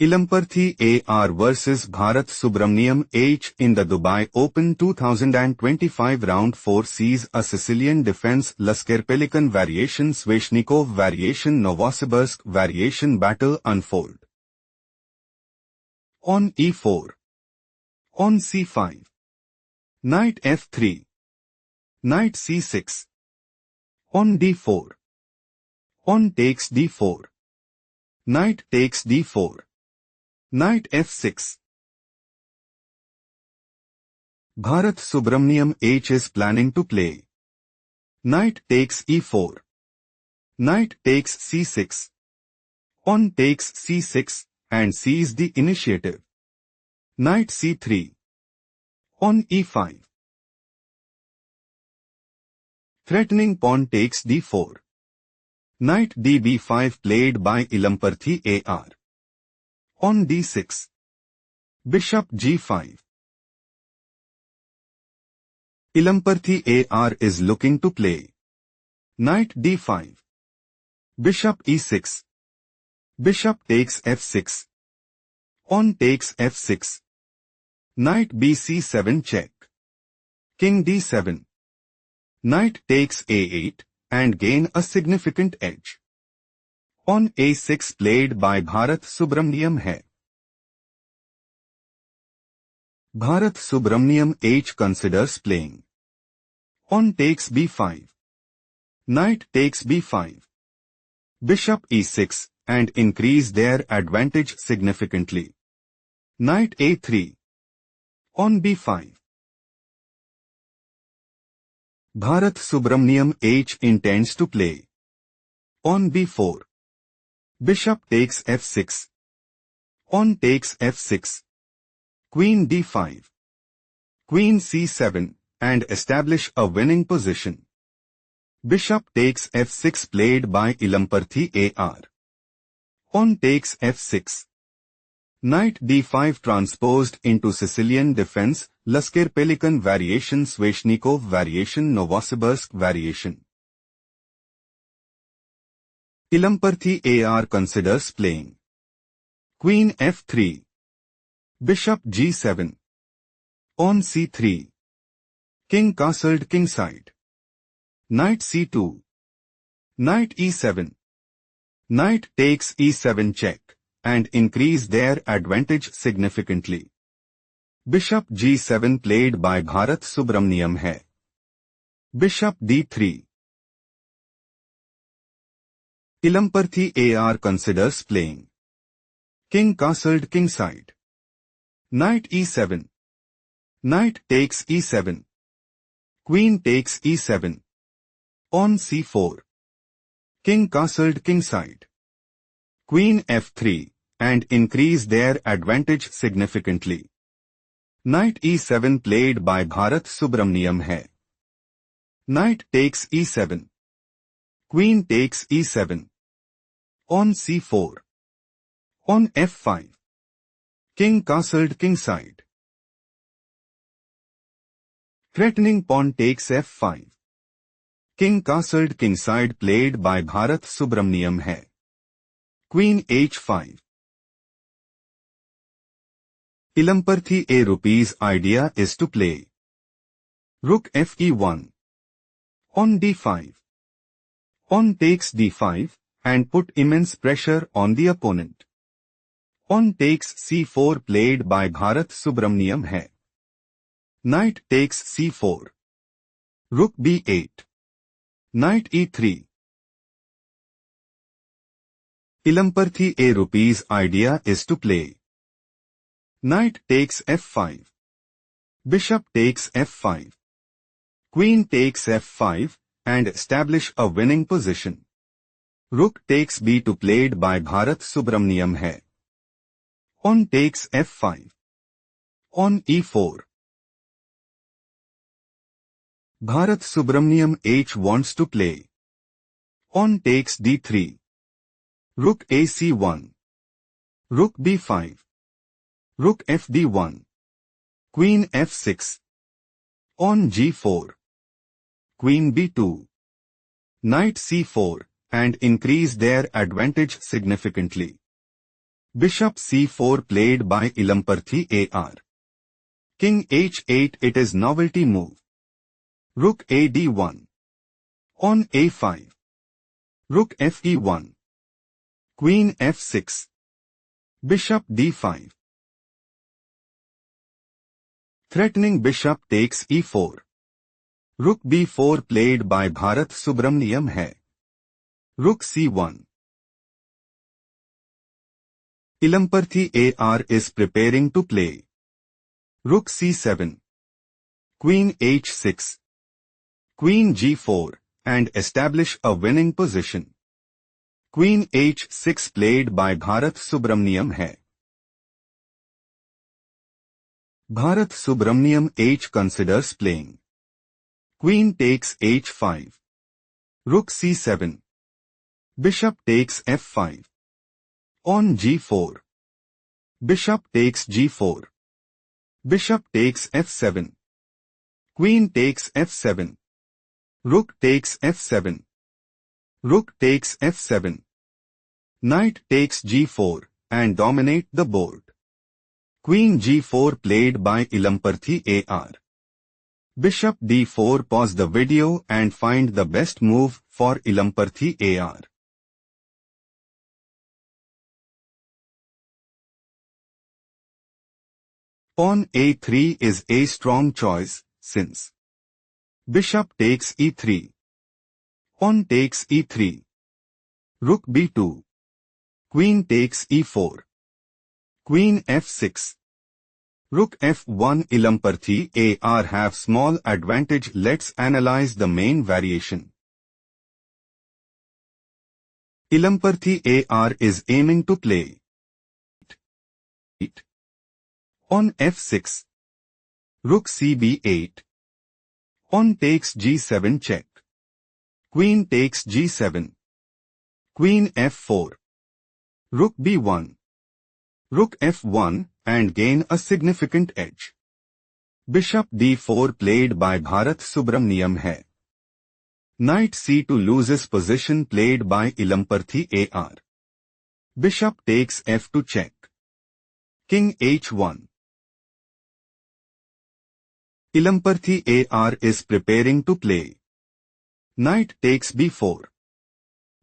Ilamparthi AR vs Bharath Subramaniyam H in the Dubai Open 2025 Round 4 sees a Sicilian defense Laskerpelikan variation Sveshnikov variation Novosibirsk variation battle unfold. On E4. On C5. Knight F3. Knight C6. On D4. On takes D4. Knight takes D4. Knight F6. Bharath Subramaniyam H is planning to play. Knight takes E4. Knight takes C6. On takes C6 and seize the initiative. Knight C3. On E5. Threatening pawn takes D4. Knight DB5 played by Ilamparthi AR. On D6. Bishop G5. Ilamparthi AR is looking to play. Knight D5. Bishop E6. Bishop takes F6. On takes F6. Knight BC7 check. King D7. Knight takes A8 and gain a significant edge. On A6 played by Bharath Subramaniyam hai. Bharath Subramaniyam H considers playing. On takes B5. Knight takes B5. Bishop E6 and increase their advantage significantly. Knight A3. On B5. Bharath Subramaniyam H intends to play. On B4. Bishop takes F6. On takes F6. Queen D5. Queen C7 and establish a winning position. Bishop takes F6 played by Ilamparthi AR. On takes F6. Knight D5 transposed into Sicilian defense, Laskerpelikan variation Sveshnikov variation Novosibirsk variation. Ilamparthi AR considers playing. Queen F3. Bishop G7. On C3. King castled kingside. Knight C2. Knight E7. Knight takes E7 check and increase their advantage significantly. Bishop G7 played by Bharath Subramaniyam hai. Bishop D3. Ilamparthi AR considers playing. King castled kingside. Knight E7. Knight takes E7. Queen takes E7. On C4. King castled kingside. Queen F3 and increase their advantage significantly. Knight E7 played by Bharath Subramaniyam hai. Knight takes E7. Queen takes E7. On C4. On F5. King castled kingside. Threatening pawn takes F5. King castled kingside played by Bharath Subramaniyam hai. Queen H5. Ilamparthi A rupees idea is to play. Rook Fe1. On D5. On takes D5 and put immense pressure on the opponent. On takes C4 played by Bharath Subramaniyam hai. Knight takes C4. Rook B8. Knight E3. Ilamparthi A rupees idea is to play. Knight takes F5. Bishop takes F5. Queen takes F5 and establish a winning position. Rook takes B2 played by Bharath Subramaniyam hai. On takes F5. On E4. Bharath Subramaniyam H wants to play. On takes D3. Rook AC1. Rook B5. Rook FD1. Queen F6. On G4. Queen B2. Knight C4 and increase their advantage significantly. Bishop c4 played by Ilamparthi AR. King h8, it is novelty move. Rook a d1. On a5. Rook fe1. Queen f6. Bishop d5. Threatening bishop takes e4. Rook b4 played by Bharath Subramaniyam hai. Rook c1. Ilamparthi AR is preparing to play. Rook c7. Queen h6. Queen g4, and establish a winning position. Queen h6 played by Bharath Subramaniyam hai. Bharath Subramaniyam H considers playing. Queen takes h5. Rook c7. Bishop takes f5. On g4. Bishop takes g4. Bishop takes f7. Queen takes f7. Rook takes f7. Rook takes f7. Knight takes g4 and dominate the board. Queen g4 played by Ilamparthi AR. Bishop d4. Pause the video and find the best move for Ilamparthi AR. Pawn a3 is a strong choice, since bishop takes e3. Pawn takes e3. Rook b2. Queen takes e4. Queen f6. Rook f1. Ilamparthi AR have small advantage. Let's analyze the main variation. Ilamparthi AR is aiming to play on f6. Rook cb8. Pawn takes g7 check. Queen takes g7. Queen f4. Rook b1. Rook f1 and gain a significant edge. Bishop d4 played by Bharath Subramaniyam hai. Knight c2 loses position played by Ilamparthi AR. Bishop takes f2 check. King h1. Ilamparthi AR is preparing to play. Knight takes b4.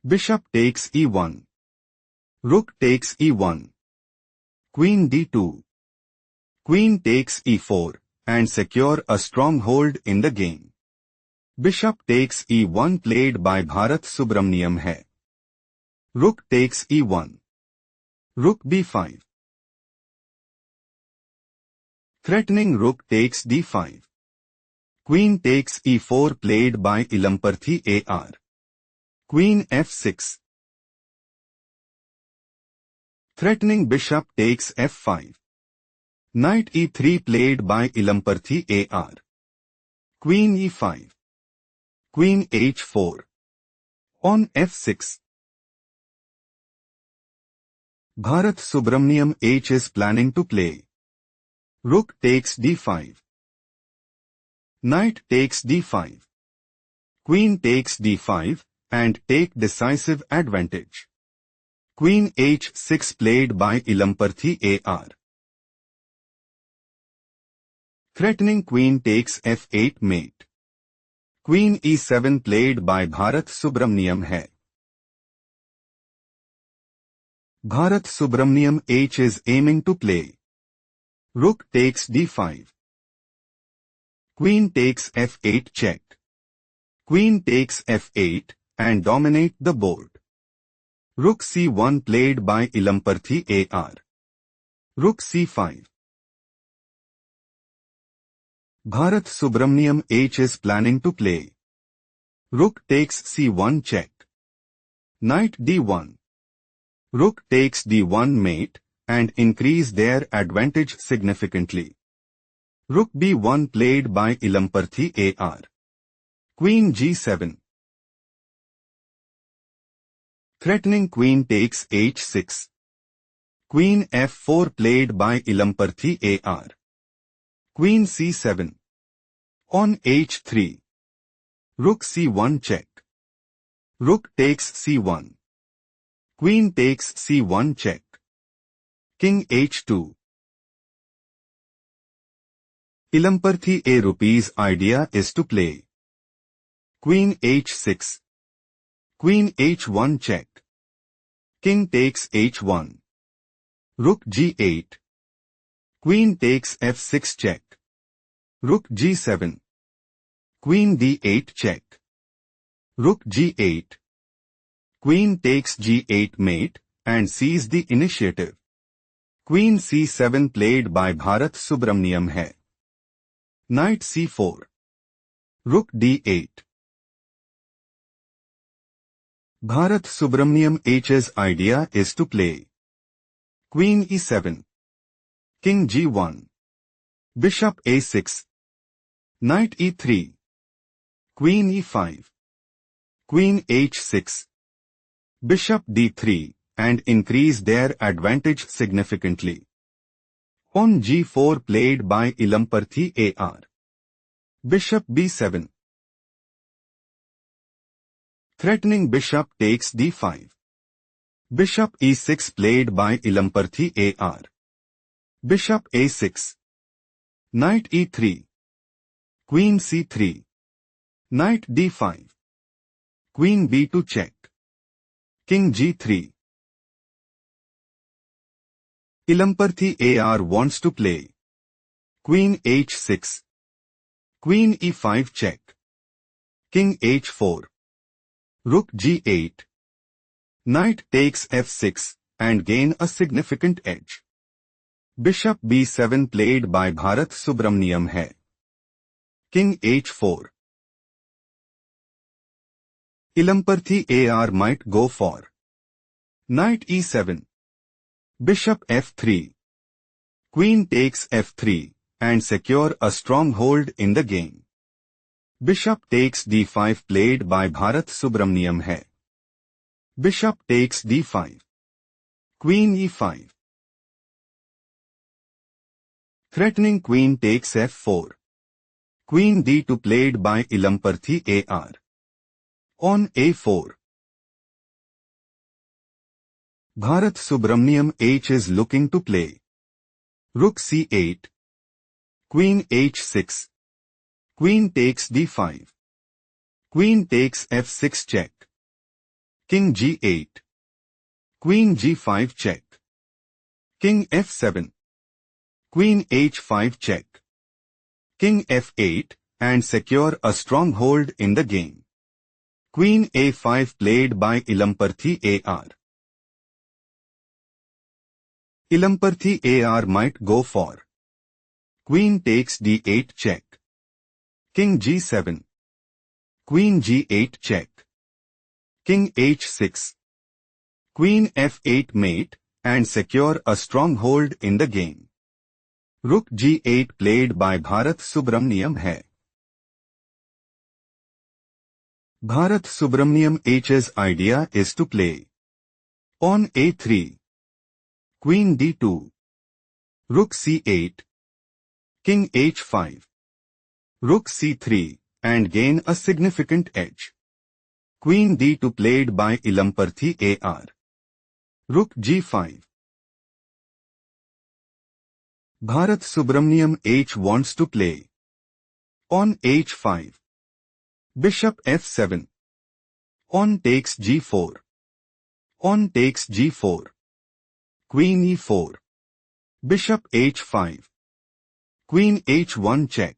Bishop takes e1. Rook takes e1. Queen d2. Queen takes e4 and secure a stronghold in the game. Bishop takes e1 played by Bharath Subramaniyam hai. Rook takes e1. Rook b5. Threatening rook takes d5. Queen takes e4 played by Ilamparthi AR. Queen f6. Threatening bishop takes f5. Knight e3 played by Ilamparthi AR. Queen e5. Queen h4. On f6. Bharath Subramaniyam H is planning to play. Rook takes d5. Knight takes d5. Queen takes d5 and take decisive advantage. Queen h6 played by Ilamparthi AR. Threatening queen takes f8 mate. Queen e7 played by Bharath Subramaniyam hai. Bharath Subramaniyam H is aiming to play. Rook takes d5. Queen takes f8 check. Queen takes f8 and dominate the board. Rook c1 played by Ilamparthi AR. Rook c5. Bharath Subramaniyam H is planning to play. Rook takes c1 check. Knight d1. Rook takes d1 mate and increase their advantage significantly. Rook b1 played by Ilamparthi AR. Queen g7. Threatening queen takes h6. Queen f4 played by Ilamparthi AR. Queen c7. On h3. Rook c1 check. Rook takes c1. Queen takes c1 check. King h2. Ilamparthi A rupees idea is to play Queen h6. Queen h1 check. King takes h1. Rook g8. Queen takes f6 check. Rook g7. Queen d8 check. Rook g8. Queen takes g8 mate and sees the initiative. Queen c7 played by Bharath Subramaniyam hai. Knight c4. Rook d8. Bharath Subramaniyam H's idea is to play Queen e7. King g1. Bishop a6. Knight e3. Queen e5. Queen h6. Bishop d3 and increase their advantage significantly. Pawn g4 played by Ilamparthi AR. Bishop b7. Threatening bishop takes d5. Bishop e6 played by Ilamparthi AR. Bishop a6. Knight e3. Queen c3. Knight d5. Queen b2 check. King g3. Ilamparthi AR wants to play Queen h6. Queen e5 check. King h4. Rook g8. Knight takes f6 and gain a significant edge. Bishop b7 played by Bharath Subramaniyam hai. King h4. Ilamparthi AR might go for Knight e7. Bishop f3. Queen takes f3 and secure a stronghold in the game. Bishop takes d5 played by Bharath Subramaniyam hai. Bishop takes d5. Queen e5. Threatening queen takes f4. Queen d2 played by Ilamparthi AR. On a4. Bharath Subramaniyam H is looking to play Rook c8. Queen h6. Queen takes d5. Queen takes f6 check. King g8. Queen g5 check. King f7. Queen h5 check. King f8 and secure a stronghold in the game. Queen a5 played by Ilamparthi AR. Ilamparthi AR might go for Queen takes d8 check. King g7. Queen g8 check. King h6. Queen f8 mate and secure a stronghold in the game. Rook g8 played by Bharath Subramaniyam hai. Bharath Subramaniyam H's idea is to play Pawn a3. Queen d2. Rook c8. King h5. Rook c3 and gain a significant edge. Queen d2 played by Ilamparthi AR. Rook g5. Bharath Subramaniyam H wants to play Pawn h5. Bishop f7. Pawn takes g4. Pawn takes g4. Queen e4. Bishop h5. Queen h1 check.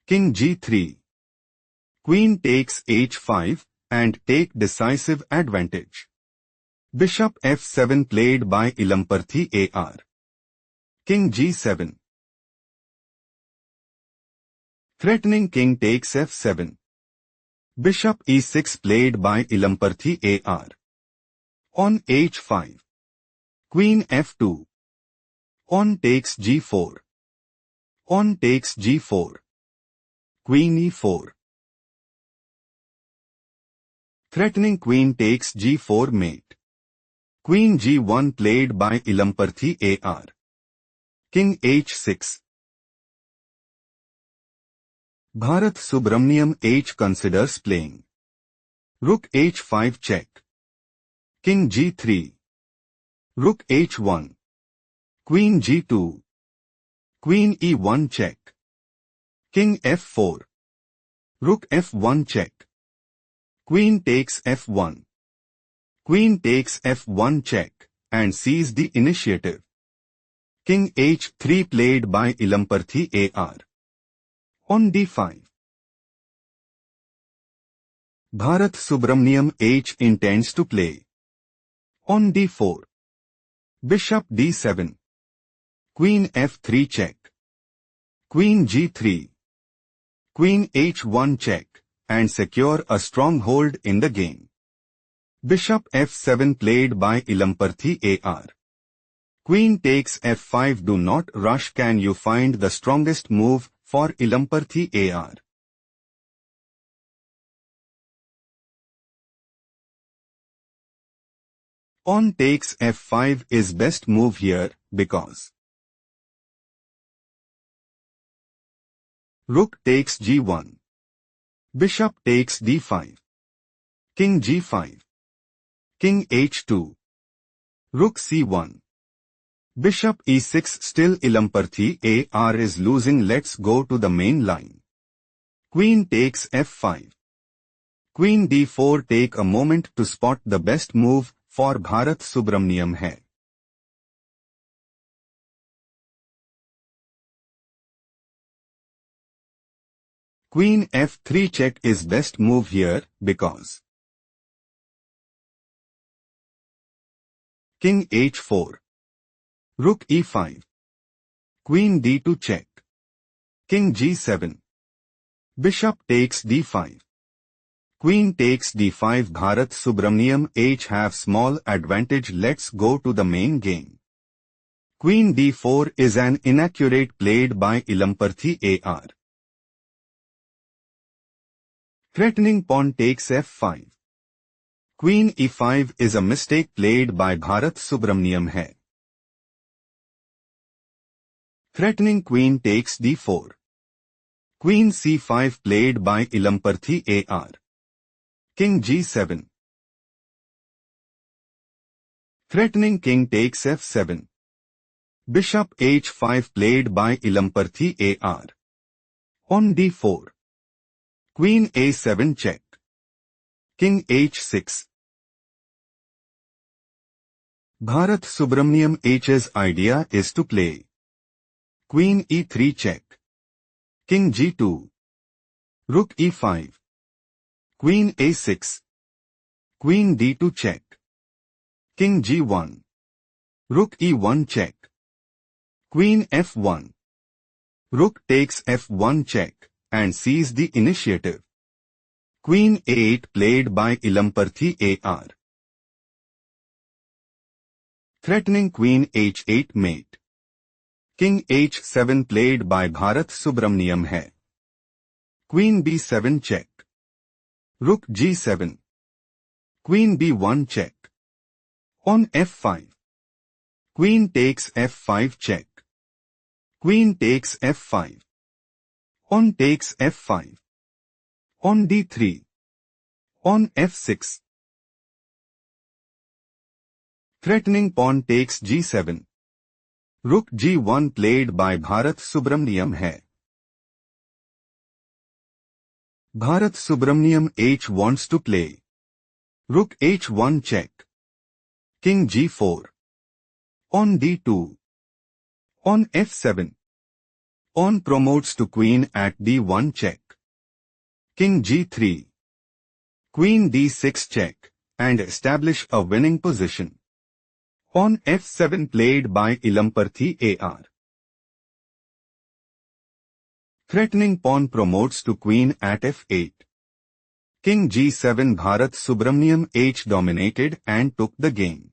King g3. Queen takes h5 and take decisive advantage. Bishop f7 played by Ilamparthi AR. King g7. Threatening king takes f7. Bishop e6 played by Ilamparthi AR. On h5. Queen f2. Pawn takes g4. Pawn takes g4. Queen e4. Threatening queen takes g4 mate. Queen g1 played by Ilamparthi AR. King h6. Bharath Subramaniyam H considers playing Rook h5 check. King g3. Rook h1. Queen g2. Queen e1 check. King f4. Rook f1 check. Queen takes f1. Queen takes f1 check and seized the initiative. King h3 played by Ilamparthi AR. On d5. Bharath Subramaniyam H intends to play. On d4. Bishop d7. Queen f3 check. Queen g3. Queen h1 check and secure a stronghold in the game. Bishop f7 played by Ilamparthi AR. Queen takes f5. Do not rush. Can you find the strongest move for Ilamparthi AR? Pawn takes f5 is best move here because Rook takes g1. Bishop takes d5. King g5. King h2. Rook c1. Bishop e6. Still Ilamparthi AR is losing. Let's go to the main line. Queen takes f5. Queen d4. Take a moment to spot the best move for Bharath Subramaniyam hai. Queen f3 check is best move here because King h4. Rook e5. Queen d2 check. King g7. Bishop takes d5. Queen takes d5. Bharath Subramaniyam H have small advantage. Let's go to the main game. Queen d4 is an inaccurate played by Ilamparthi AR. Threatening pawn takes f5. Queen e5 is a mistake played by Bharath Subramaniyam hai. Threatening queen takes d4. Queen c5 played by Ilamparthi AR. King g7. Threatening king takes f7. Bishop h5 played by Ilamparthi AR. On d4. Queen a7 check. King h6. Bharath Subramaniyam H's idea is to play Queen e3 check. King g2. Rook e5. Queen a6. Queen d2 check. King g1. Rook e1 check. Queen f1. Rook takes f1 check and seize the initiative. Queen a8 played by Ilamparthi AR. Threatening queen h8 mate. King h7 played by Bharath Subramaniyam hai. Queen b7 check. Rook g7. Queen b1 check. On f5. Queen takes f5 check. Queen takes f5. On takes f5. On d3. On f6. Threatening pawn takes g7. Rook g1 played by Bharath Subramaniyam hai. Bharath Subramaniyam H wants to play Rook h1 check. King g4. On d2. On f7. Pawn promotes to queen at d1 check. King g3. Queen d6 check and establish a winning position. Pawn f7 played by Ilamparthi AR. Threatening pawn promotes to queen at f8. King g7. Bharath Subramaniyam H dominated and took the game.